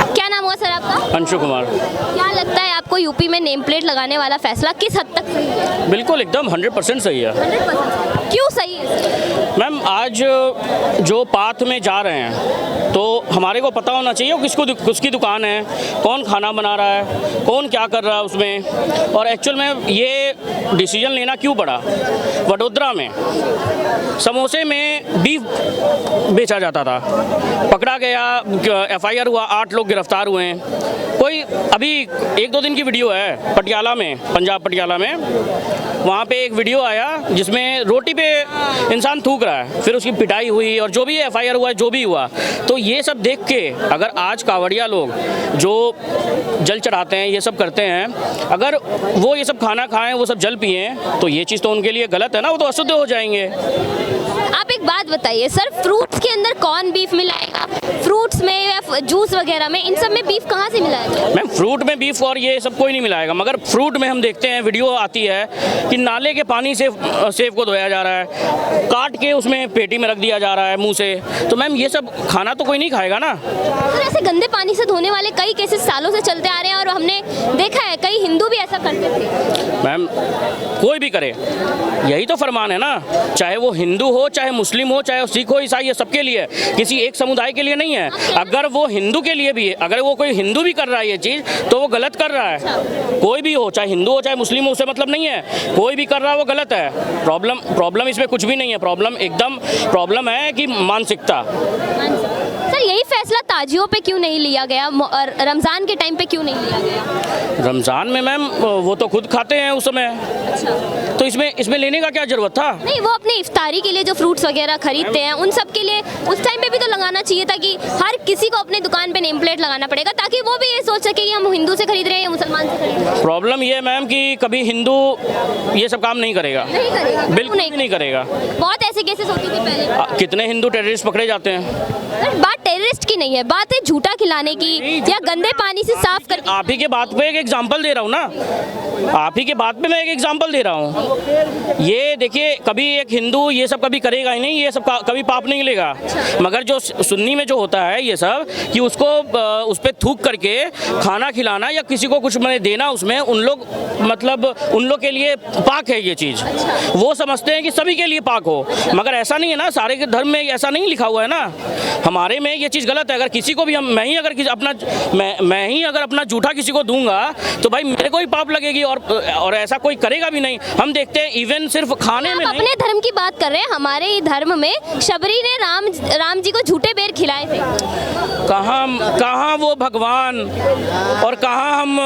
क्या नाम हुआ सर आपका? अंशु कुमार। क्या लगता है आपको यूपी में नेम प्लेट लगाने वाला फैसला किस हद तक सही है? बिल्कुल एकदम 100% सही है 100%। क्यों सही है? मैम आज जो पाथ में जा रहे हैं तो हमारे को पता होना चाहिए किसकी दुकान है, कौन खाना बना रहा है, कौन क्या कर रहा है उसमें। और एक्चुअल में ये डिसीजन लेना क्यों पड़ा? वडोदरा में समोसे में बीफ बेचा जाता था, पकड़ा गया, FIR हुआ, 8 लोग गिरफ्तार हुए हैं। कोई अभी 1-2 दिन की वीडियो है पटियाला में, पंजाब पटियाला में, वहाँ पे एक वीडियो आया जिसमें रोटी पे इंसान थूक रहा है, फिर उसकी पिटाई हुई और जो भी FIR हुआ, जो भी हुआ। तो ये सब देख के अगर आज कांवड़िया लोग जो जल चढ़ाते हैं, ये सब करते हैं, अगर वो ये सब खाना खाएं, वो सब जल पिएं, तो ये चीज़ तो उनके लिए गलत है ना, वो तो अशुद्ध हो जाएंगे। आप एक बात बताइए सर, फ्रूट्स के अंदर कौन बीफ मिलाएगा? फ्रूट्स में या जूस वगैरह में, इन सब में बीफ कहाँ से मिलाएगा? मैम फ्रूट में बीफ और ये सब कोई नहीं मिलाएगा, मगर फ्रूट में हम देखते हैं वीडियो आती है कि नाले के पानी से सेब को धोया जा रहा है, काट के उसमें पेटी में रख दिया जा रहा है मुंह से। तो मैम ये सब खाना तो कोई नहीं खाएगा ना। सर ऐसे गंदे पानी से धोने वाले कई केसेस सालों से चलते आ रहे हैं और हमने देखा है कई हिंदू भी ऐसा करते थे। मैम कोई भी करे, यही तो फरमान है ना, चाहे वो हिंदू हो, चाहे मुस्लिम हो, चाहे वो सिख हो, ईसाई, ये सबके लिए, किसी एक समुदाय के लिए नहीं है। अगर वो हिंदू के लिए भी है, अगर वो कोई हिंदू भी कर रहा है ये चीज़, तो वो गलत कर रहा है। कोई भी हो, चाहे हिंदू हो चाहे मुस्लिम हो, उससे मतलब नहीं है, कोई भी कर रहा है वो गलत है। प्रॉब्लम इसमें कुछ भी नहीं है, प्रॉब्लम है कि मानसिकता। सर यही फैसला ताजियों पे क्यों नहीं लिया गया और रमज़ान के टाइम पे क्यों नहीं लिया गया? रमज़ान में मैम वो तो खुद खाते हैं उस समय, तो इसमें लेने का क्या जरूरत था? नहीं, वो अपने इफ्तारी के लिए जो फ्रूट्स वगैरह खरीदते हैं उन सब के लिए उस टाइम पे भी तो लगाना चाहिए था कि हर किसी को अपने दुकान पे नेम प्लेट लगाना पड़ेगा, ताकि वो भी ये सोच सके कि हम हिंदू से खरीद रहे हैं या मुसलमान से खरीद रहे हैं। प्रॉब्लम ये है मैम कि कभी हिंदू ये सब काम नहीं करेगा, बिल्कुल नहीं करेगा। बहुत ऐसे केसेस होते थे पहले। कितने हिंदू टेररिस्ट पकड़े जाते हैं। बात टेररिस्ट की नहीं है, बात है झूठा खिलाने की या गंदे पानी से साफ करके। आप ही के बात पे एक एग्जांपल दे रहा हूँ ना, आप ही के बात पे मैं एक एग्जांपल दे रहा हूँ। ये देखिए, कभी एक हिंदू ये सब कभी करेगा ही नहीं, ये सब कभी पाप नहीं लेगा। मगर जो सुन्नी में जो होता है ये सब कि उसको उस पर थूक करके खाना खिलाना या किसी को कुछ मैंने देना, उसमें उन लोग मतलब उन लोग के लिए पाक है ये चीज़। वो समझते हैं कि सभी के लिए पाक हो, मगर ऐसा नहीं है ना, सारे के धर्म में ऐसा नहीं लिखा हुआ है ना। हमारे में ये चीज़ गलत है। अगर किसी को भी मैं ही अगर अपना जूठा किसी को दूंगा तो भाई मेरे को ही पाप लगेगी, और ऐसा कोई करेगा भी नहीं। हम देखते हैं इवन सिर्फ खाने में नहीं। अपने धर्म की बात कर रहे हैं, हमारे ही धर्म में शबरी ने राम जी को झूठे बेर खिलाए थे। कहाँ वो भगवान और कहाँ हम,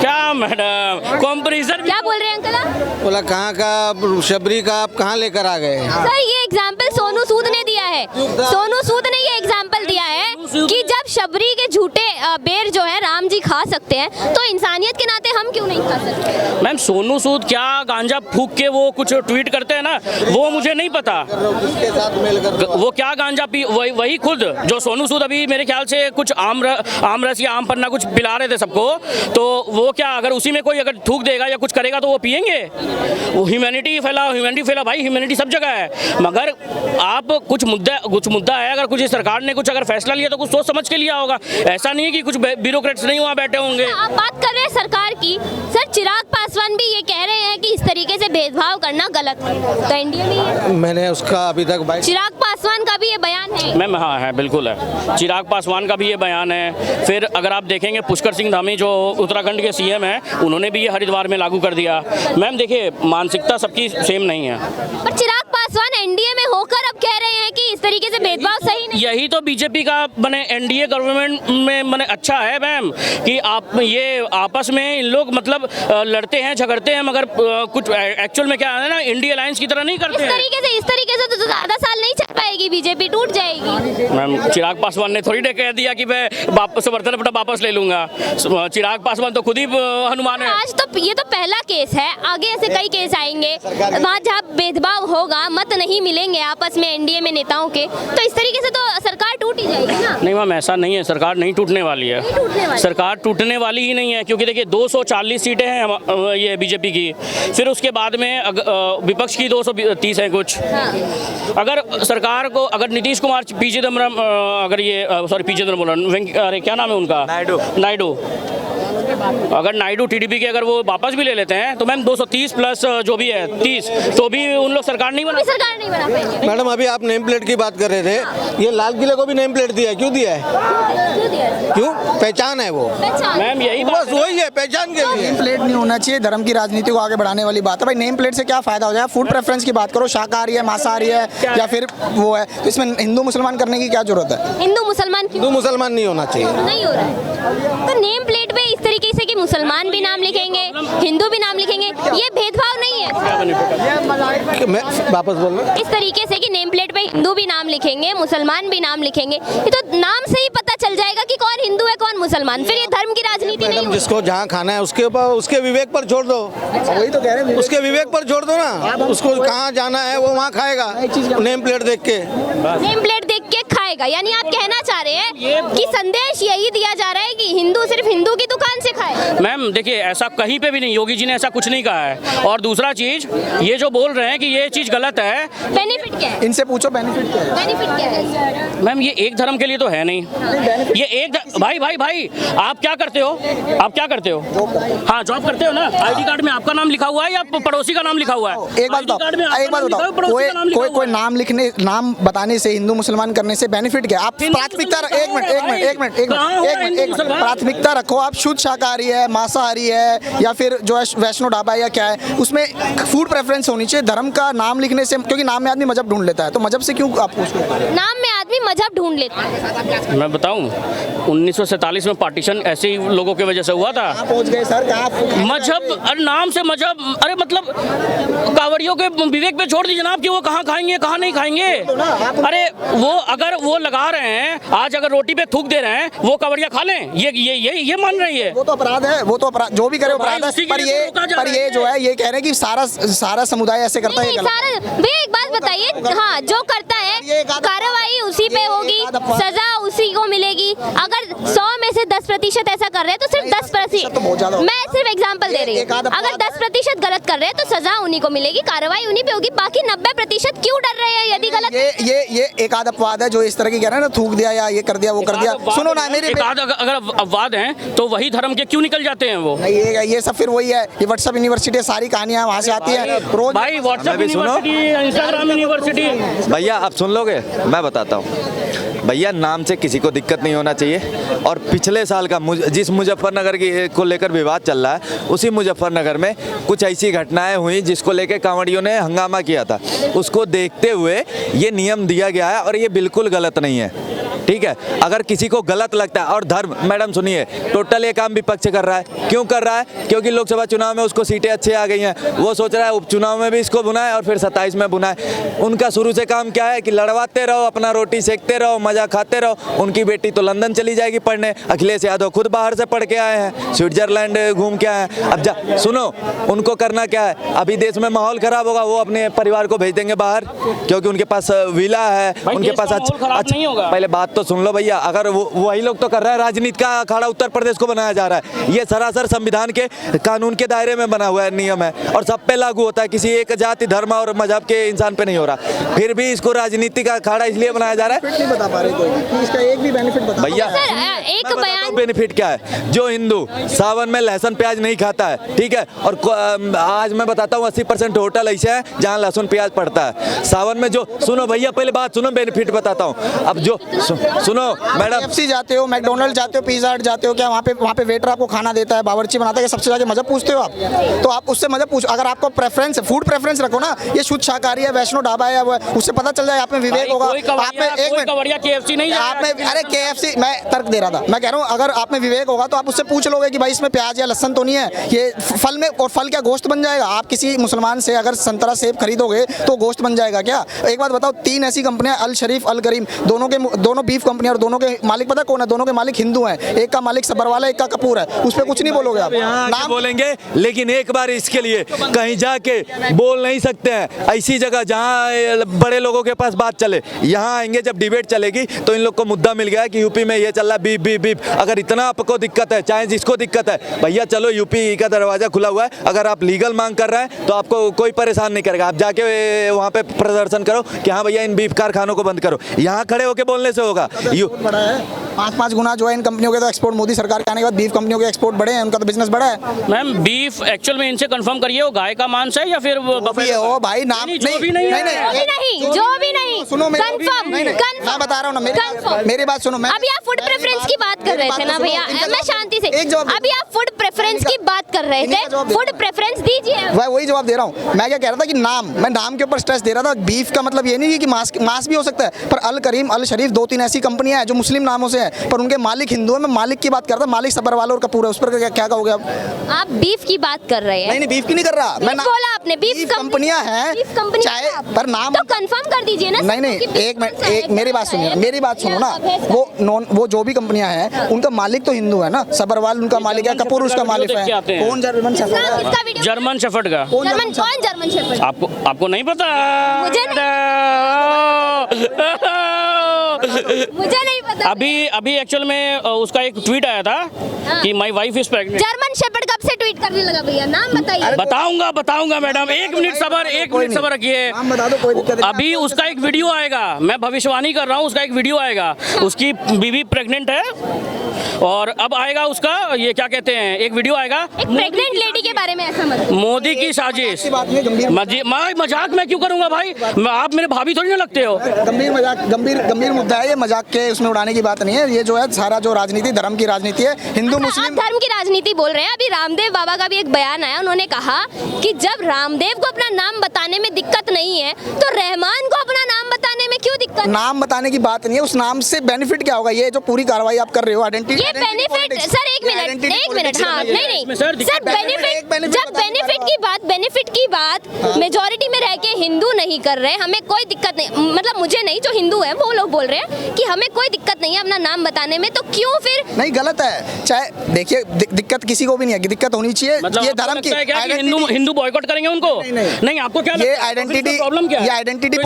क्या मैडम कंपैरिजन क्या बोल रहे हैं अंकल आप? बोला कहाँ का शबरी का आप कहाँ लेकर आ गए? सर ये एग्जाम्पल सोनू सूद ने दिया है, सोनू सूद ने ये एग्जाम्पल दिया है कि जब शबरी के झूठे बेर जो है राम जी खा सकते हैं, तो इंसानियत के नाते हम क्यों नहीं खा सकते? मैम सोनू सूद क्या गांजा फूक के वो कुछ ट्वीट करते हैं ना, वो मुझे नहीं पता किसके साथ मिलकर वो क्या गांजा पी, वही खुद जो सोनू सूद अभी मेरे ख्याल से कुछ आम रस या आम पन्ना कुछ पिला रहे थे सबको, तो वो क्या अगर उसी में कोई अगर थूक देगा या कुछ करेगा तो वो पियेंगे? वो ह्यूमैनिटी फैला भाई, ह्यूमैनिटी सब जगह है। मगर आप कुछ मुद्दा है, अगर कुछ सरकार ने कुछ अगर फैसला लिया तो कुछ सोच समझ के लिया होगा। ऐसा नहीं है कि कुछ ब्यूरोक्रेट्स नहीं वहाँ बैठे होंगे। आप बात कर रहे हैं सरकार की, सर चिराग पासवान भी ये कह रहे हैं कि इस तरीके से भेदभाव करना गलत है, तो एनडीए में है। मैंने उसका अभी तक चिराग पासवान का भी ये बयान है। मैम हाँ है, बिल्कुल है, चिराग पासवान का भी ये बयान है। फिर अगर आप देखेंगे पुष्कर सिंह धामी जो उत्तराखंड के CM हैं, उन्होंने भी ये हरिद्वार में लागू कर दिया। मैम देखिए, मानसिकता सबकी सेम नहीं है। पर चिराग पासवान एनडीए में होकर अब कह रहे हैं कि इस तरीके से भेदभाव सही नहीं। यही तो बीजेपी का बने एनडीए गवर्नमेंट में बने अच्छा है मैम, कि आप ये आपस में इन लोग मतलब लड़ते हैं, झगड़ते हैं, मगर कुछ एक्चुअल में क्या है ना, इंडिया अलायंस की तरह नहीं करते हैं। इस तरीके से तो ज़्यादा साल नहीं चल पाएगी, बीजेपी टूट जाएगी। मैम चिराग पासवान ने थोड़ी कह दिया कि मैं समर्थन अपना वापस ले लूंगा। चिराग पासवान तो खुद ही हनुमान है। आज तो ये तो पहला केस है, आगे ऐसे कई केस आएंगे वहाँ जहाँ भेदभाव होगा, मत नहीं मिलेंगे आपस में, एनडीए में नेताओं के, तो इस तरीके से तो सरकार टूट ही जाएगी ना। नहीं मैम, ऐसा नहीं है, सरकार नहीं टूटने वाली है। नहीं टूटने वाली। सरकार टूटने वाली ही नहीं है, क्योंकि देखिए 240 सीटें हैं ये बीजेपी की, फिर उसके बाद में विपक्ष की 230 है कुछ। हाँ। अगर सरकार को, अगर नीतीश कुमार, पी चिदम्बरम, अगर ये सॉरी पी चिदम्बरम बोल रहा हूं, अरे क्या नाम है उनका, नायडू, अगर नायडू टीडीपी के अगर वो वापस भी ले लेते हैं तो मैम 230 प्लस जो भी है 30, तो भी उन लोग सरकार नहीं बना पाएंगे। मैडम अभी आप नेम प्लेट की बात कर रहे थे, ये लाल किले को भी नेम प्लेट दिया है, क्यों दिया है? क्यों? पहचान है वो मैम, यही बस वही है, पहचान के लिए। नेम प्लेट नहीं होना चाहिए, धर्म की राजनीति को आगे बढ़ाने वाली बात है भाई। नेम प्लेट से क्या फायदा हो जाए? फूड प्रेफरेंस की बात करो, शाकाहारी है, मांसाहारी है या फिर वो है, तो इसमें हिंदू मुसलमान करने की क्या जरूरत है? हिंदू मुसलमान क्यों? हिंदू मुसलमान नहीं होना चाहिए। नहीं हो रहा है तो नेम प्लेट पे इस तरीके से कि मुसलमान भी नाम लिखेंगे, हिंदू भी नाम लिखेंगे, ये भेदभाव नहीं है। मैं वापस बोल रहा हूँ, इस तरीके से कि नेम प्लेट पे हिंदू भी नाम लिखेंगे, मुसलमान भी नाम लिखेंगे, ये तो नाम से ही पता चल जाएगा कि कौन हिंदू है कौन मुसलमान। फिर ये धर्म की राजनीति नहीं मैडम होगी। जिसको जहाँ खाना है उसके ऊपर, उसके विवेक पर छोड़ दो। वही तो कह रहे हैं, उसके विवेक पर छोड़ दो ना, उसको कहाँ जाना है वो वहाँ खाएगा नेम प्लेट देख के। नेम प्लेट देख के खाएगा, यानी आप कहना चाह रहे हैं कि संदेश यही दिया जा रहा है कि हिंदू सिर्फ हिंदू की दुकान से खाए। मैम देखिए, ऐसा कहीं पे भी नहीं, योगी जी ने ऐसा कुछ नहीं कहा है। और दूसरा चीज, ये जो बोल रहे हैं कि ये चीज गलत है, बेनिफिट क्या है? इनसे पूछो बेनिफिट क्या है? बेनिफिट क्या है? मैम ये एक धर्म के लिए तो है नहीं, ये एक भाई भाई भाई आप क्या करते हो? आप क्या करते हो? हाँ, जॉब करते हो ना? आईडी कार्ड में आपका नाम लिखा हुआ है या पड़ोसी का नाम लिखा हुआ है? एक बात बताओ, कोई नाम बताने से, हिंदू मुसलमान करने से बेनिफिट क्या? आप प्राथमिकता, एक मिनट, प्राथमिकता रखो। आप शुद्ध शाकाहारी है, मांसाहारी है या फिर जो है वैष्णो ढाबा है या क्या है, उसमें फूड प्रेफरेंस होनी चाहिए। धर्म का नाम लिखने से, क्योंकि नाम में आदमी मजहब ढूंढ लेता है, तो मजहब से क्यों आप पूछ रहे हैं? नाम में आदमी मजहब ढूंढ लेता है। मैं बताऊं, 1947 में पार्टीशन ऐसे ही लोगों की वजह से हुआ था। पहुंच गए सर, कहाँ मजहब, अरे नाम से मजहब, अरे मतलब कांवड़ियों के विवेक पे छोड़ दीजिए जनाब कि वो कहाँ खाएंगे कहाँ नहीं खाएंगे। अरे वो अगर वो लगा रहे हैं, आज अगर रोटी पे थूक दे रहे हैं, वो कांवड़िया खा लें, ये मान रही है। वो तो अपराध है, वो तो अपराध, जो भी करे अपराध है। पर ये जो है, ये कह रहे हैं कि सारा समुदाय ऐसे करता है। भैया एक बात बताइए, हाँ जो करता है कार्रवाई उसी पे होगी, सजा उसी को मिलेगी। अगर 100 में से 10% ऐसा कर रहे हैं तो सिर्फ 10%, मैं सिर्फ एग्जांपल दे रही हूँ, अगर 10% गलत कर रहे हैं तो सजा उन्हीं को मिलेगी, कार्रवाई उन्हीं पे होगी। बाकी 90% क्यों डर रहे हैं यदि गलत? ये एक आध अपवाद है जो इस तरह की कह रहे हैं ना, थूक दिया या ये कर दिया वो कर दिया। सुनो ना, मेरे अगर अपवाद हैं तो वही धर्म के क्यों निकल जाते हैं वो? ये सब फिर वही है, ये व्हाट्सएप यूनिवर्सिटी, सारी कहानियां वहाँ से आती है रोज। भाई व्हाट्सएप यूनिवर्सिटी, इंस्टाग्राम यूनिवर्सिटी। भैया आप सुन लोगे, मैं बताता हूँ भैया, नाम से किसी को दिक्कत नहीं होना चाहिए। और पिछले साल का जिस मुजफ्फरनगर की को लेकर विवाद चल रहा है, उसी मुजफ्फरनगर में कुछ ऐसी घटनाएं हुई जिसको लेकर कांवड़ियों ने हंगामा किया था। उसको देखते हुए ये नियम दिया गया है और ये बिल्कुल गलत नहीं है, ठीक है। अगर किसी को गलत लगता है, और धर्म, मैडम सुनिए, टोटल ये काम विपक्ष कर रहा है। क्यों कर रहा है? क्योंकि लोकसभा चुनाव में उसको सीटें अच्छी आ गई हैं, वो सोच रहा है उपचुनाव में भी इसको बुनाए और फिर 27 में बुनाए। उनका शुरू से काम क्या है कि लड़वाते रहो, अपना रोटी सेकते रहो, मजा खाते रहो। उनकी बेटी तो लंदन चली जाएगी पढ़ने, अखिलेश यादव खुद बाहर से पढ़ के आए हैं, स्विट्जरलैंड घूम के आए हैं। अब सुनो, उनको करना क्या है? अभी देश में माहौल खराब होगा, वो अपने परिवार को भेज देंगे बाहर, क्योंकि उनके पास विला है, उनके पास अच्छा। पहले बात तो सुन लो भैया, अगर वही लोग तो कर रहा है, राजनीति का अखाड़ा उत्तर प्रदेश को बनाया जा रहा है। ये सरासर संविधान के कानून के दायरे में बना हुआ है, नियम है और सब पे लागू होता है, किसी एक जाति, धर्म और मजहब के इंसान पे नहीं हो रहा। फिर भी इसको राजनीति का अखाड़ा इसलिए बनाया जा रहा है। नहीं बता पा रहे कोई कि इसका एक भी बेनिफिट बता भैया। एक बयान, बेनिफिट क्या है? जो हिंदू सावन में लहसुन प्याज नहीं खाता है, ठीक है, और आज मैं बताता हूँ 80% होटल ऐसे हैं जहाँ लहसुन प्याज पड़ता है सावन में। जो सुनो भैया, पहले बात सुनो, बेनिफिट बताता हूँ। अब जो सुनो मैडम, KFC जाते हो, मैकडोनल्ड जाते हो, पिज़्ज़ा हट जाते हो, क्या वहाँ पे वेटर आपको खाना देता है, बावर्ची बनाता है, सबसे ज़्यादा मजहब पूछते हो आप? तो आप उससे मजहब पूछो। अगर आपको प्रेफरेंस, फूड प्रेफरेंस रखो ना, ये शुद्ध शाकाहारी है, वैष्णो ढाबा है, उससे पता चल जाए। आप में विवेक होगा, आप में एक मिनट, KFC नहीं, आप में, अरे KFC मैं तर्क दे रहा था, मैं कह रहा हूँ अगर आप में विवेक होगा तो आप उससे पूछ लोगे कि भाई इसमें प्याज या लहसुन तो नहीं है, ये फल में, और फल क्या गोश्त बन जाएगा? आप किसी मुसलमान से अगर संतरा सेब खरीदोगे तो गोश्त बन जाएगा क्या? एक बात बताओ, 3 ऐसी कंपनियां, अल शरीफ, अल करीम, दोनों बीफ कंपनी और दोनों के मालिक पता कौन है? दोनों के मालिक हिंदू हैं, एक का मालिक सबरवाला है, एक का कपूर है। उस पर कुछ नहीं बोलोगे आप? नाम बोलेंगे, लेकिन एक बार इसके लिए कहीं जाके बोल नहीं सकते हैं। ऐसी जगह जहाँ बड़े लोगों के पास बात चले, यहाँ आएंगे जब डिबेट चलेगी तो इन लोग को मुद्दा मिल गया है कि यूपी में ये चल रहा है बीफ बीफ बीफ। अगर इतना आपको दिक्कत है, चाहे जिसको दिक्कत है, भैया चलो यूपी का दरवाजा खुला हुआ है। अगर आप लीगल मांग कर रहे हैं तो आपको कोई परेशान नहीं करेगा। आप जाके वहाँ पे प्रदर्शन करो कि हाँ भैया इन बीफ कारखानों को बंद करो। यहाँ खड़े होके बोलने से होगा। बड़ा है 5-5 गुना जो है इन कंपनियों के तो एक्सपोर्ट मोदी सरकार के आने के बाद बीफ कंपनियों के एक्सपोर्ट बढ़े हैं, उनका तो बिजनेस बढ़ा है। मैम बीफ एक्चुअल में इनसे कंफर्म करिए वो गाय का मांस है या फिर वो भी है वो भाई नाम नहीं, जो भी नहीं है। जो भी नहीं सुनो कंफर्म मैं बता रहा हूँ ना, मेरी बात सुनो। मैं अभी आप फूड प्रेफरेंस की बात कर रहे थे ना भैया, मैं शांति से अभी आप फूड प्रेफरेंस की बात कर रहे थे, फूड प्रेफरेंस दीजिए। वही जवाब दे रहा हूँ। मैं क्या कह रहा था कि मैं नाम के ऊपर स्ट्रेस दे रहा था। बीफ का मतलब ये नहीं कि मांस भी हो सकता है, पर अल करीम, अल शरीफ 2-3 ऐसी कंपनियां हैं जो मुस्लिम नामों से हैं, पर उनके मालिक हिंदू है। मैं मालिक की बात कर रहा था, मालिक सबरवाला और कपूर है। उस पर क्या कहोगे आप बीफ की बात कर रहे हैं? नहीं बीफ की नहीं कर रहा मैं। बोला आपने बीफ कंपनियां हैं, चाहे पर नाम तो कंफर्म कर दीजिए ना। नहीं एक मिनट, एक मेरी बात सुनो ना। वो जो भी कंपनियां हैं उनका मालिक तो हिंदू है ना। सबरवाल उनका मालिक है, कपूर उसका मालिक है। कौन जर्मन शेफर्ड? जर्मन शेफर्ड का कौन जर्मन शेफर्ड? आपको नहीं पता? मुझे नहीं पता। अभी एक्चुअल में उसका एक ट्वीट आया था कि my wife is pregnant. German shepherd कब से ट्वीट करने लगा भैया? नाम बताइए। बताऊंगा मैडम, एक मिनट सबर रखिए। अभी उसका एक वीडियो आएगा, मैं भविष्यवाणी कर रहा हूँ, उसका एक वीडियो आएगा। उसकी बीवी प्रेग्नेंट है और अब आएगा उसका ये क्या कहते हैं, एक वीडियो आएगा एक प्रेग्नेंट लेडी के बारे में। ऐसा मत मोदी की साजिश। मजाक मैं क्यों करूंगा भाई? आप मेरे भाभी थोड़ी ना लगते हो। गंभीर मुद्दा है ये, मजाक के उसमें उड़ाने की बात नहीं है। ये जो है सारा जो राजनीति, धर्म की राजनीति है, हिंदू मुस्लिम धर्म की राजनीति बोल रहे हैं। अभी रामदेव बाबा का भी एक बयान आया, उन्होंने कहा कि जब रामदेव को अपना नाम बताने में दिक्कत नहीं है तो रहमान को अपना नाम बताने में क्यों दिक्कत? नाम बताने की बात नहीं है, उस नाम से बेनिफिट क्या होगा? ये जो पूरी कार्रवाई आप कर रहे हो आइडेंटिटी, ये बेनिफिट सर एक मिनट हाँ नहीं सर बेनिफिट की बात मेजॉरिटी में रह के हिंदू नहीं कर रहे, हमें कोई दिक्कत नहीं, मतलब मुझे नहीं, जो हिंदू है वो लोग बोल रहे हैं कि हमें कोई दिक्कत नहीं है अपना नाम बताने में, तो क्यों फिर? नहीं गलत है। चाहे देखिए दिक्कत किसी को भी नहीं है, दिक्कत होनी चाहिए। मतलब ये धर्म की हिंदू बॉयकॉट करेंगे उनको? नहीं आपको क्या ये आइडेंटिटी प्रॉब्लम क्या है? ये आइडेंटिटी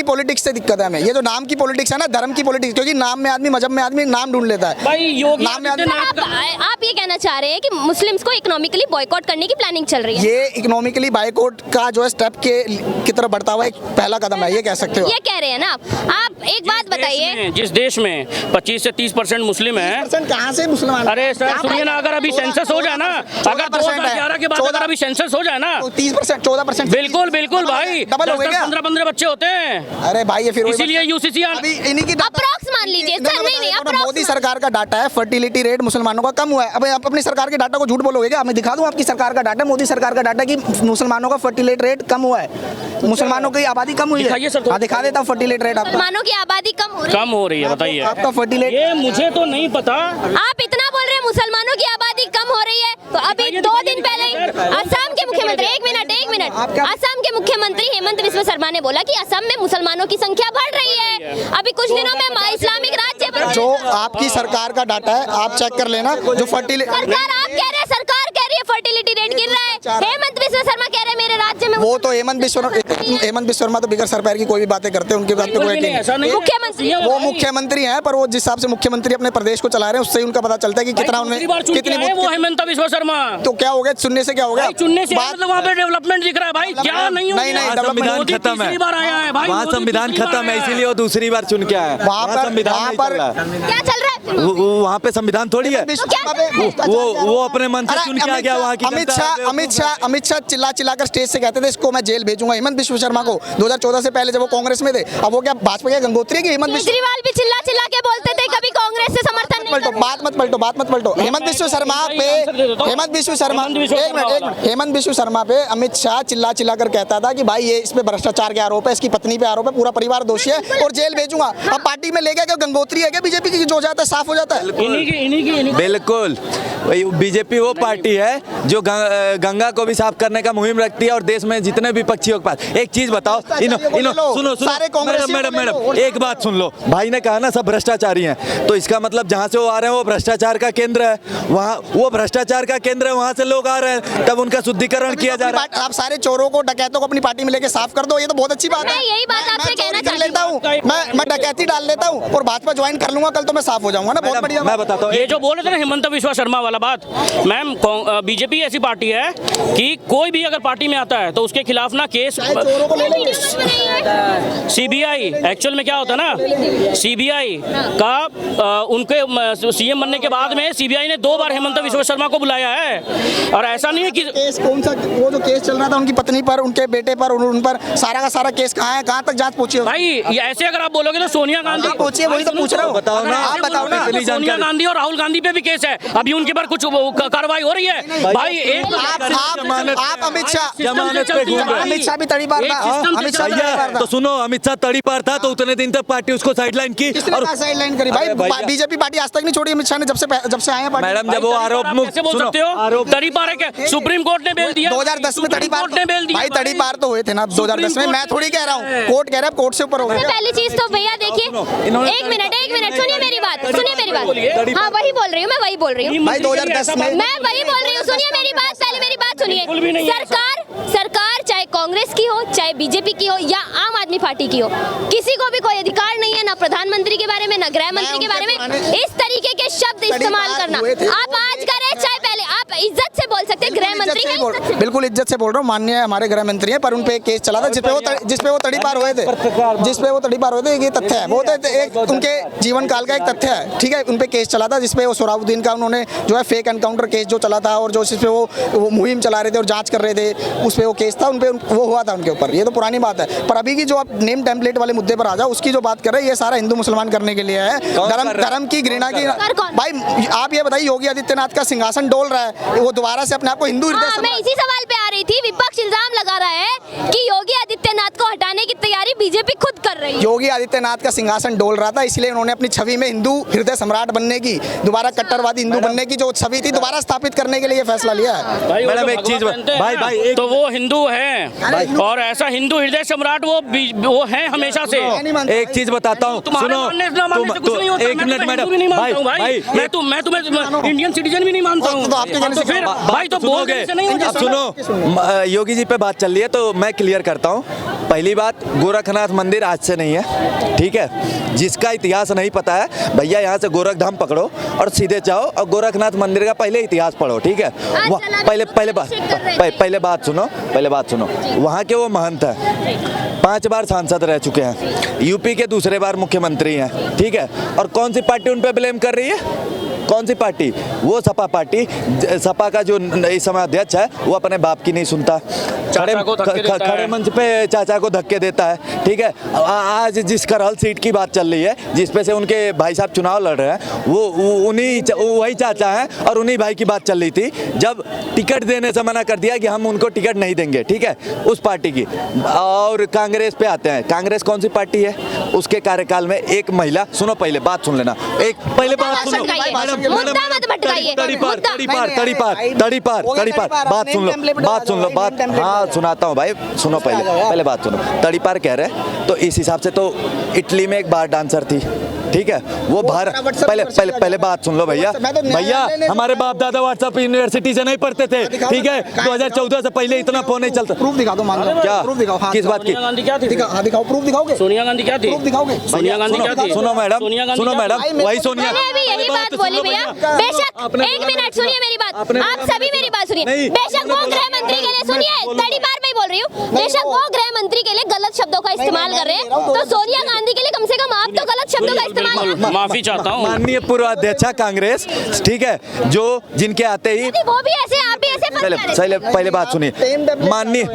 पॉलिटिक्स से दिक्कत है हमें। ये जो नाम की पॉलिटिक्स है ना, धर्म की पॉलिटिक्स, क्योंकि नाम में आदमी, मजहब में आदमी नाम ढूंढ लेता है भाई। योगी नाम में आप ये कहना चाह रहे हैं कि मुस्लिम्स को इकोनॉमिकली बॉयकॉट करने की प्लानिंग चल रही है? ये इकोनॉमिकली बॉयकॉट का जो है स्टेप की तरफ बढ़ता हुआ एक पहला कदम है, ये कह सकते हो। ये कह रहे हैं ना आप एक बात बताइए, जिस देश में 25 से 30% मुस्लिम है, कहाँ से मुसलमान? अरे सर सुनिए ना, अगर अभी सेंसस हो जाए ना, अगर 2011 के बाद अगर अभी सेंसस हो जाए ना, 30% 14%। बिल्कुल भाई, डबल हो गया। 15 बच्चे होते हैं। अरे भाई ये फिर इसीलिए यूसीसी इन्हीं की अप्रॉक्स मान लीजिए सर। नहीं मोदी सरकार का डाटा है, फर्टिलिटी रेट मुसलमानों का कम हुआ है। अब आप अपनी सरकार के डाटा को झूठ बोलोगे क्या? मैं दिखा दूं आपकी सरकार का डाटा, मोदी सरकार का डाटा कि मुसलमानों का फर्टिलिटी रेट कम हुआ है, मुसलमानों की आबादी कम हुई है। दिखा देता हूं फर्टिलिटी रेट। मुसलमानों की आबादी कम हो रही है, बताइए आपका फर्टिलिटी। ये मुझे तो नहीं पता। आप इतना बोल रहे हैं मुसलमानों की आबादी कम हो रही है, तो अभी 2 दिन पहले ही असम के मुख्यमंत्री, एक मिनट, असम के मुख्यमंत्री हेमंत बिस्वा शर्मा ने बोला कि असम में मुसलमानों की संख्या बढ़ रही है। अभी कुछ दिनों में इस्लामिक राज्य जो आपकी सरकार का डाटा है आप चेक कर लेना। जो फर्टिलिटी सरकार आप कह रहे हैं, सरकार कह रही है फर्टिलिटी रेट गिर रहा है, हेमंत बिस्वा शर्मा कह रहे हैं मेरे राज्य में। वो तो हेमंत बिस्वा शर्मा तो बिगर सर पैर की कोई भी बातें करते हैं, उनकी बात पे कोई मुख्यमंत्री, वो मुख्यमंत्री हैं, पर वो जिस हिसाब से मुख्यमंत्री अपने प्रदेश को चला रहे हैं उससे उनका पता चलता है कि कितना उन्हें कितनी वो हेमंत बिस्वा शर्मा। तो क्या हो गया सुनने से? क्या हो गया सुनने से? मतलब वहाँ पे डेवलपमेंट दिख रहा है भाई, क्या नहीं? संविधान खत्म है, वहाँ संविधान खत्म है, इसीलिए वो दूसरी बार चुन के आया। वहाँ पर क्या चल रहा है? वहाँ पे संविधान थोड़ी है, वो अपने मन से चुन के आ गया वहाँ की। अमित शाह चिल्ला कर स्टेज से कहते थे इसको मैं जेल भेजूंगा, हेमंत बिस्वा शर्मा को 2014 से पहले जब वो कांग्रेस में थे। अब वो क्या भाजपा के गंगोत्री की? हेमंत केजरीवाल भी चिल्ला के बोलते थे कभी कांग्रेस से समर्थन नहीं। बात मत पलटो। हेमंत बिस्वा शर्मा पे अमित शाह चिल्ला कर कहता था कि भाई ये इस पे भ्रष्टाचार के आरोप है, इसकी पत्नी पे आरोप है, पूरा परिवार दोषी है और जेल भेजूंगा। अब पार्टी में ले गया क्या? गंगोत्री है क्या बीजेपी की? जो जाता है साफ हो जाता है। बिल्कुल बीजेपी वो पार्टी है जो गंगा को भी साफ करने का मुहिम रखती है और देश में जितने भी पक्षियों के पास। एक चीज बताओ, सुनो मैडम एक बात सुन लो। भाई ने कहा ना सब भ्रष्टाचारी हैं, तो इसका मतलब जहाँ से वो आ रहे हैं वो भ्रष्टाचार का केंद्र है, वहाँ वो भ्रष्टाचार का केंद्र है, वहाँ से लोग आ रहे हैं, तब उनका शुद्धिकरण किया जा रहा है। आप सारे चोरों को, डकैतों को अपनी पार्टी में लेके साफ कर दो, ये तो बहुत अच्छी बात है। मैं यही बात आपसे कहना कर लेता हूँ, मैं डकैती डाल लेता हूँ और भाजपा ज्वाइन कर लूंगा, कल तो मैं साफ हो जाऊंगा ना। बहुत बढ़िया। मैं बताता हूँ, ये जो बोल रहे थे ना हिमंत बिश्वा शर्मा वाला बात, मैम बीजेपी ऐसी पार्टी है कि कोई भी अगर पार्टी में आता है तो उसके खिलाफ ना केस, सीबीआई एक्चुअल में क्या होता है ना, सीबीआई का उनके सीएम बनने के बाद में सीबीआई ने 2 बार हिमंत बिश्वा शर्मा को बुलाया है। और ऐसा नहीं है कि केस कौन सा, वो जो केस चल रहा था उनकी पत्नी पर, उनके बेटे पर, उन पर सारा का सारा केस कहाँ है, कहाँ तक जांच पहुंची है? भाई ये ऐसे अगर आप बोलोगे तो सोनिया गांधी पहुंची है, वही तो पूछ रहा हूँ। बताओ ना, आप बताओ ना। सोनिया गांधी और राहुल गांधी पे भी केस है, अभी उनके पर कुछ कार्रवाई हो रही है। भाई आप अमित शाह जमानत पे घूम रहे हैं। अमित शाह भी तड़ी पार था। अमित शाह भी तड़ी पार था। तो सुनो, अमित शाह तड़ी पार था तो उतने दिन तक पार्टी उसको साइडलाइन की और साइडलाइन करी। भाई बीजेपी पार्टी आज तक नहीं छोड़ी अमित शाह ने, जब से आए हैं पार्टी। मैडम जब वो आरोप कैसे बोल सकते हो तड़ी पार है क्या? सुप्रीम कोर्ट ने बेल दिया 2010 में तड़ी पार ने बेल दिया। भाई तड़ी पार तो हुए थे ना 2010 में, मैं थोड़ी कह रहा हूँ, कोर्ट कह रहा है, कोर्ट से ऊपर हो गया। पहली चीज तो भैया देखिए, एक मिनट सुनिए मेरी बात, हाँ वही बोल रही हूँ, मैं वही बोल रही हूँ भाई 2010 में मैं वही बोल रही हूँ। सुनिए मेरी बात, पहले मेरी बात सुनिए। सरकार चाहे कांग्रेस की हो, चाहे बीजेपी की हो या आम आदमी पार्टी की हो, किसी को भी कोई अधिकार नहीं है ना प्रधानमंत्री के बारे में ना गृह मंत्री के बारे में इस तरीके के शब्द इस्तेमाल करना। आप आज करें चाहे पहले, आप इज्जत से बोल सकते हैं। गृह मंत्री का बिल्कुल इज्जत से बोल रहा हूँ, माननीय हमारे गृह मंत्री हैं, पर उन पे एक केस चला था जिसपे वो तड़ी पार हुए थे, ये तथ्य है। वो तो एक उनके जीवन काल का एक तथ्य है, ठीक है। उन पे केस चला था जिसपे वो सोहराबुद्दीन का उन्होंने जो है फेक एनकाउंटर केस जो चला था और जो जिसपे वो मुहिम चला रहे थे और जांच कर रहे थे, उस पे वो केस था, उन पे वो हुआ था उनके ऊपर। ये तो पुरानी बात है। पर अभी की जो आप नेम टेम्पलेट वाले मुद्दे पर आ जाओ, उसकी जो बात कर रहे हैं, ये सारा हिंदू मुसलमान करने के लिए है, धर्म की घृणा की। भाई आप ये बताइए, योगी आदित्यनाथ का सिंहासन डोल रहा है, वो दोबारा से अपने आप को हिंदू हृदय। मैं इसी सवाल पे आ रही थी। विपक्ष इल्जाम लगा रहा है कि योगी आदित्यनाथ को हटाने की तैयारी बीजेपी खुद कर रही है। योगी आदित्यनाथ का सिंहासन डोल रहा था, इसलिए उन्होंने अपनी छवि में हिंदू हृदय सम्राट बनने की, दोबारा कट्टरवादी हिंदू बनने की जो छवि थी, दोबारा स्थापित करने के लिए फैसला लिया है। मैडम एक चीज भाई तो वो हिंदू हैं और ऐसा हिंदू हृदय सम्राट वो हैं हमेशा से। एक चीज बताता हूँ, सुनो, एक मिनट मैडम, भाई मैं तुम्हें इंडियन सिटीजन भी नहीं मानता हूँ, तो फिर भाई तो बोल गए। अब सुनो, योगी जी पे बात चल रही है तो मैं क्लियर करता हूँ। पहली बात, गोरखनाथ मंदिर आज से नहीं है, ठीक है। जिसका इतिहास नहीं पता है भैया, यहाँ से गोरखधाम पकड़ो और सीधे जाओ और गोरखनाथ मंदिर का पहले इतिहास पढ़ो, ठीक है। पहले बात सुनो, वहाँ के वो महंत हैं, 5 बार सांसद रह चुके हैं, यूपी के दूसरे बार मुख्यमंत्री हैं, ठीक है। और कौन सी पार्टी उन पे ब्लेम कर रही है? कौन सी पार्टी? वो सपा पार्टी। सपा का जो इस समय अध्यक्ष है वो अपने बाप की नहीं सुनता, खड़े मंच पे चाचा को धक्के देता है, ठीक है। आज जिस करहल सीट की बात चल रही है, जिसपे से उनके भाई साहब चुनाव लड़ रहे हैं, वो वही चाचा हैं और उन्हीं भाई की बात चल रही थी जब टिकट देने से मना कर दिया कि हम उनको टिकट नहीं देंगे, ठीक है, उस पार्टी की। और कांग्रेस पे आते हैं, कांग्रेस कौन सी पार्टी है? उसके कार्यकाल में एक महिला, सुनो पहले बात सुन लेना, एक पहले बात सुनो, बात सुन लो, हाँ सुनाता हूँ भाई, सुनो पहले बात सुनो। तड़ीपार कह रहे तो इस हिसाब से तो इटली में एक बार डांसर थी, ठीक है, वो बाहर। पहले बात सुन लो भैया, हमारे बाप दादा व्हाट्सएप यूनिवर्सिटी से नहीं पढ़ते थे, ठीक है। 2014 से पहले इतना फोन नहीं चलता। प्रूफ दिखा दो, मान लो क्या, प्रूफ दिखाओ। किस बात की? दिखाओ, प्रूफ दिखाओगे? सोनिया गांधी क्या थी? प्रूफ दिखाओगे? सोनिया गांधी क्या थी? सुनो मैडम, वही सोनिया। मैंने अभी यही बात बोली भैया। बेशक, एक मिनट सुनिए मेरी बात, आप सभी मेरी बात सुनिए। बेशक वो गृह मंत्री के लिए, सुनिए तड़ीपार में बोल रही हूँ, बेशक वो गृह मंत्री के लिए गलत शब्दों का इस्तेमाल कर रहे हैं, तो सोनिया गांधी के लिए कम से कम आप तो गलत शब्दों का इस्तेमाल। माफी चाहता हूँ माननीय पूर्व अध्यक्षा कांग्रेस, ठीक है, जो जिनके आते ही वो भी ऐसे, आप भी कैसे फंस जा रहे हैं? पहले बात सुनिए।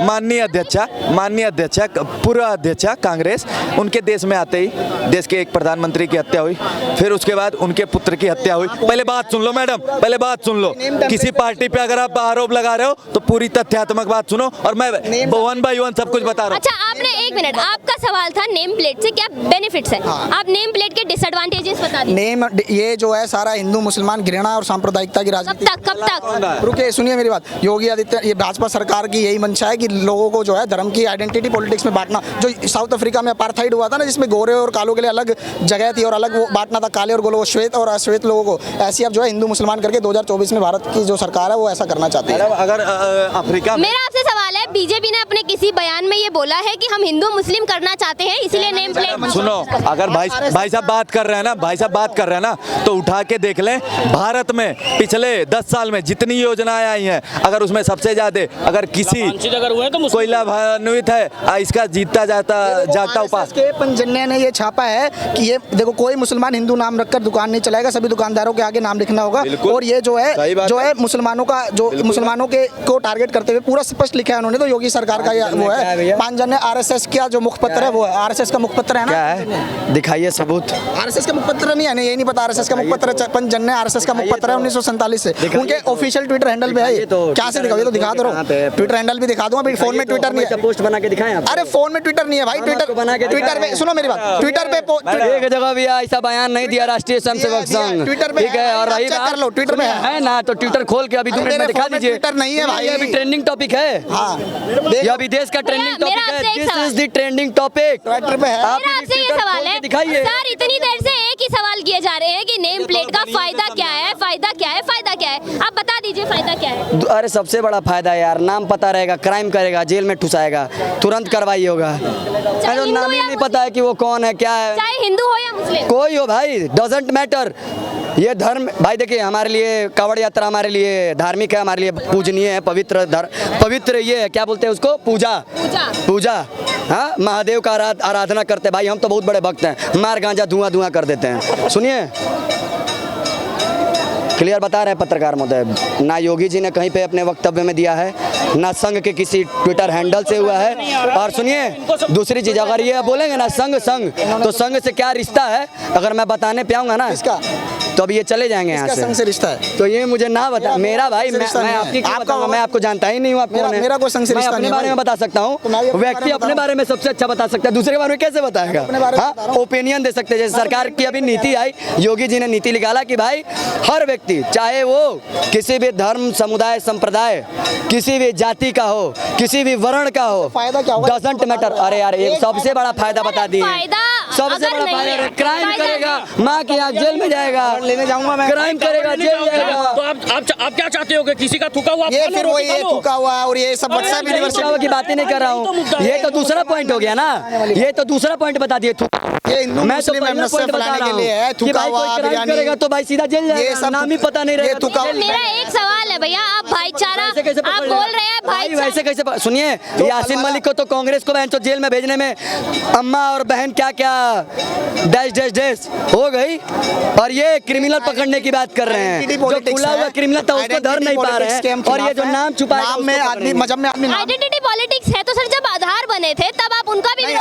माननीय अध्यक्षा पूर्व अध्यक्षा कांग्रेस, उनके देश में आते ही देश के एक प्रधानमंत्री की हत्या हुई, फिर उसके बाद उनके पुत्र की हत्या हुई। पहले बात सुन लो मैडम, पहले बात सुन लो। किसी पार्टी पे अगर आप आरोप लगा रहे हो तो पूरी तथ्यात्मक बात सुनो, और मैं 1 by 1 सब कुछ बता रहा हूँ। अच्छा, आपने एक मिनट, आपका सवाल था नेम प्लेट से क्या बेनिफिट्स है, आप नेम प्लेट के डिसएडवांटेजेस बता दीजिए। नेम ये जो है सारा हिंदू मुसलमान घृणा और सांप्रदायिकता की राजनीति। कब तक? रुकिए, सुनिए मेरी बात। योगी आदित्य, ये भाजपा सरकार की यही मंशा है कि लोगों को जो है धर्म की आइडेंटिटी पॉलिटिक्स में बांटना। जो साउथ अफ्रीका में अपार्थाइड हुआ था ना, जिसमें गोरे और कालों के लिए अलग जगह थी और अलग वो बांटना था, काले और गोलों, श्वेत और अश्वेत लोगों को, ऐसी अब जो है हिंदू मुसलमान करके 2024 में भारत की जो सरकार है वो ऐसा करना चाहती है। अगर अफ्रीका में, मेरा आपसे सवाल है, बीजेपी ने अपने किसी बयान में ये बोला है कि हम हिंदू मुस्लिम करना चाहते हैं इसलिए नेम प्लेट? सुनो, अगर भाई साहब बात कर रहे हैं ना, तो उठा के देख लें भारत में पिछले 10 साल में जितनी योजनाएं आई हैं, अगर उसमें सबसे ज्यादा अगर किसी अगर हुए तो कोई लाभान्वित है इसका जीतता जागता उपास के पंजन्य ने ये छापा है कि ये देखो, कोई मुसलमान हिंदू नाम रखकर दुकान नहीं चलाएगा, सभी दुकानदारों के आगे नाम लिखना होगा। और ये जो है मुसलमानों का जो मुसलमानों के को टारगेट करते हुए पूरा स्पष्ट लिखा है उन्होंने। तो योगी सरकार का वो है पंजन्य आरएसएस का जो मुखपत्र है, वो है आरएसएस का मुखपत्र है ना। क्या है, दिखाइए सबूत। आरएसएस का मुखपत्र नहीं है, ये नहीं पता आरएसएस का मुखपत्र, पंजन्य आरएसएस का मुखपत्र है 1947 से, उनके ऑफिशियल ट्विटर हैंडल पे है। क्या से दिखाओ, तो दिखा दो, ट्विटर हैंडल भी दिखा दूंगा। अभी फोन में ट्विटर नहीं है, पोस्ट बना के दिखाएं। अरे फोन में ट्विटर नहीं है भाई, ट्विटर पे सुनो मेरी बात, ट्विटर पे एक जगह भी ऐसा बयान नहीं दिया राष्ट्रीय स्वयंसेवक संघ, ट्विटर पे ठीक है। और रही चेक कर लो, ट्विटर में है ना, तो ट्विटर खोल के अभी 2 मिनट में दिखा दीजिए। ट्विटर नहीं है भाई, ये अभी ट्रेंडिंग टॉपिक है। ये अभी देश का ट्रेंडिंग टॉपिक है। This is the trending topic. Twitter पे है। मेरा आपसे ये सवाल है, दिखाइए। सर इतनी देर से एक ही सवाल किए जा रहे हैं कि नेम प्लेट का फायदा क्या है, फायदा क्या है, फायदा क्या है, आप बता दीजिए फायदा क्या है। अरे सबसे बड़ा फायदा है यार, नाम पता रहेगा, क्राइम करेगा, जेल में ठुसाएगा, तुरंत कार्रवाई होगा। जो नाम ही नहीं पता है कि वो कौन है क्या है, चाहे हिंदू हो या मुस्लिम, कोई हो भाई, डजंट मैटर। ये धर्म भाई देखिए, हमारे लिए कांवड़ यात्रा हमारे लिए धार्मिक है, हमारे लिए पूजनीय है, पवित्र ये है, क्या बोलते हैं उसको, पूजा। हाँ, महादेव का आराधना करते भाई, हम तो बहुत बड़े भक्त हैं, मार गांजा धुआं कर देते हैं। सुनिए, क्लियर बता रहे हैं पत्रकार महोदय, ना योगी जी ने कहीं पे अपने वक्तव्य में दिया है, ना संघ के किसी ट्विटर हैंडल से हुआ है। और सुनिए दूसरी चीज, अगर ये बोलेंगे ना संघ तो संघ से क्या रिश्ता है, अगर मैं बताने पे आऊंगा ना तो अब ये चले जाएंगे यहाँ संघ से रिश्ता है, तो ये मुझे ना बता। मेरा भाई मैं आपको जानता ही नहीं हूँ, आप कौन है? मेरा कोई संघ से रिश्ता अपने बारे में बता सकता हूँ, व्यक्ति अपने बारे में सबसे अच्छा बता सकता है, दूसरे के बारे में कैसे बताएगा? हाँ, ओपिनियन दे सकते हैं। जैसे सरकार की अभी नीति आई, योगी जी ने नीति निकाला कि भाई हर व्यक्ति, चाहे वो किसी भी धर्म, समुदाय, संप्रदाय, किसी भी जाति का हो, किसी भी वर्ण का हो, डजंट मैटर। अरे यार, एक सबसे बड़ा फायदा बता दिए, सबसे बड़ा फायदा, क्राइम करेगा माँ की आँख, जेल में जाएगा, लेने जाऊंगा मैं, क्राइम करेगा, जेल जाएगा। तो आप क्या चाहते हो कि किसी का थुका हुआ, ये फिर वो ये थुका हुआ और ये सब व्हाट्सएप यूनिवर्सिटी की बातें नहीं कर रहा हूँ, ये तो दूसरा पॉइंट हो गया ना, ये तो दूसरा पॉइंट बता दिए। ये हिंदू मुस्लिम एमनेस्टी फैलाने के लिए है, थुका हुआ बिरयानी करेगा तो भाई सीधा जेल जाएगा, नाम ही पता नहीं रहेगा। मेरा एक सवाल है भैया, आप भाईचारा आप बोल रहे हैं, भाई वैसे कैसे? सुनिए, यासीन मलिक को तो कांग्रेस को बहन तो जेल में भेजने में अम्मा और बहन क्या डैश हो गई, और ये क्रिमिनल पकड़ने की बात कर रहे हैं, जो खुला हुआ क्रिमिनल था उसको धर नहीं पा रहे हैं, और ये जो नाम छुपाया नाम में आदमी, मजहब में आदमी, आइडेंटिटी पॉलिटिक्स है। तो सर जब आधार बने थे तब आप उनका भी नहीं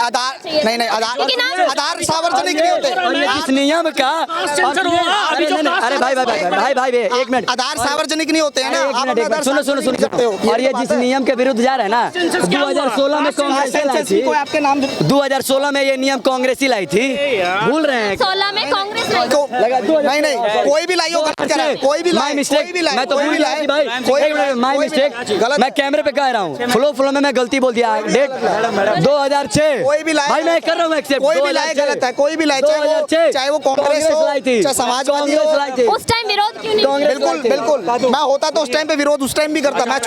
आधार सार्वजनिक नहीं होते, और ये किस नियम का? अरे भाई एक मिनट, आधार सार्वजनिक नहीं होते हैं ना, सुनो, और ये जिस नियम के विरुद्ध जा रहे हैं ना, 2016 में कांग्रेस लाई थी, 2016 में ये नियम कांग्रेस ही लाई थी, भूल रहे हैं? 16 में कांग्रेस नहीं कोई भी लाई हो, कोई भी लाई, मैं तो भूल गया भाई, माय मिस्टेक, मैं कैमरे पे कह रहा हूँ, फ्लो में मैं गलती बोल दिया। डेट 2006, कोई भी लाई, भाई मैं कर रहा हूँ एक्सेप्ट, कोई भी लाई गलत है, कोई भी लाई, चाहे वो कांग्रेस लाई थी, चाहे समाजवादी हो, लाई थी, उस टाइम विरोध क्यों नहीं? बिल्कुल मैं होता तो उस टाइम पे विरोध उस टाइम भी करता, मैं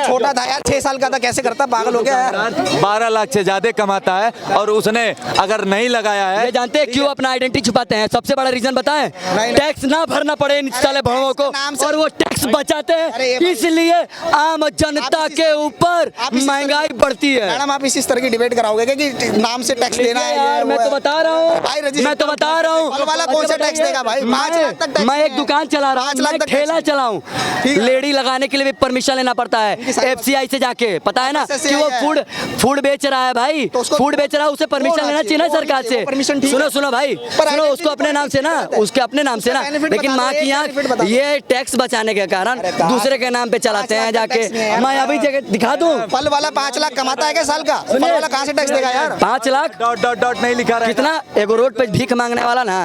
छोटा था यार, 6 साल का था, कैसे करता, पागल हो गया यार। 12 लाख से ज्यादा कमाता है, और उसने अगर नहीं लगाया है, ये जानते हैं क्यों अपना आइडेंटिटी छुपाते हैं? सबसे बड़ा रीजन बताएं, टैक्स ना भरना पड़े इन साले भड़ों को, और वो टैक्स टैक्स बचाते हैं, इसलिए आम जनता के ऊपर महंगाई बढ़ती है। मैडम आप इसी तरह की डिबेट कराओगे कि नाम से टैक्स देना है यार, मैं तो बता रहा हूँ, मैं तो बता रहा हूँ। फल वाला कौन सा टैक्स देगा भाई? 5 लाख तक टैक्स मैं एक दुकान चला रहा हूँ, 5 लाख मैं तक ठेला चलाऊं, लेडी लगाने के लिए भी परमिशन लेना पड़ता है FCI से जाके, पता है ना कि वो फूड बेच रहा है भाई, फूड बेच रहा है, उसे परमिशन लेना चाहिए ना सरकार से। सुनो भाई, सुनो, उसको अपने नाम से ना, उसके अपने नाम से ना, लेकिन माँ की आँख ये टैक्स बचाने के कारण दूसरे के नाम पे चलाते हैं जाके। मैं अभी जगह दिखा दूं, फल वाला 5 लाख कमाता है क्या साल का? फल वाला कहाँ से टैक्स देगा यार? 5 लाख डॉट नहीं लिखा रहा है। कितना एगो रोड पे भीख मांगने वाला ना,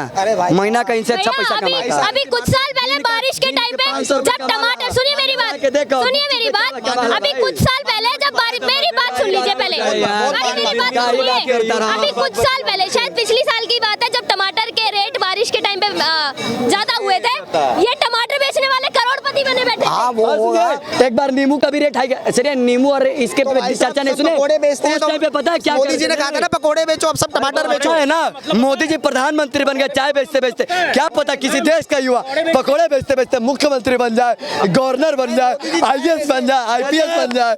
महीना का इनसे अच्छा पैसा अभी कमाता है। अभी कुछ साल पहले बारिश के टाइम पे जब टमाटर, सुनिए मेरी बात, सुनिए मेरी बात, अभी कुछ साल पहले जब मेरी बात सुन लीजिए पहले, अरे मेरी बात सुनिए, अभी कुछ साल पहले, शायद पिछली साल की बात है, जब टमाटर के रेट बारिश के टाइम पे ज्यादा हुए थे, ये टमाटर बेचने वाले करोड़पति बने बैठे। हाँ वो एक बार नींबू का भी रेट हाई, चलिए नींबू और इसके चर्चा नहीं सुने, पकोड़े बेचते हैं उस टाइम पे पता है क्या मोदी जी ने कहा था ना पकोड़े बेचो, अब सब टमाटर बेचो है ना। मोदी जी प्रधानमंत्री बन गए चाय बेचते बेचते, क्या पता किसी देश का युवा पकोड़े बेचते बेचते मुख्यमंत्री बन जाए, गवर्नर बन जाए, IAS बन जाए, IPS बन जाए।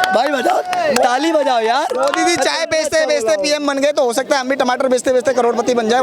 भाई बजाओ, ताली बजाओ यार। मोदी जी चाय बेचते बेचते PM बन गए, तो हो सकता है हम भी टमाटर बेचते बेचते करोड़पति बन जाए।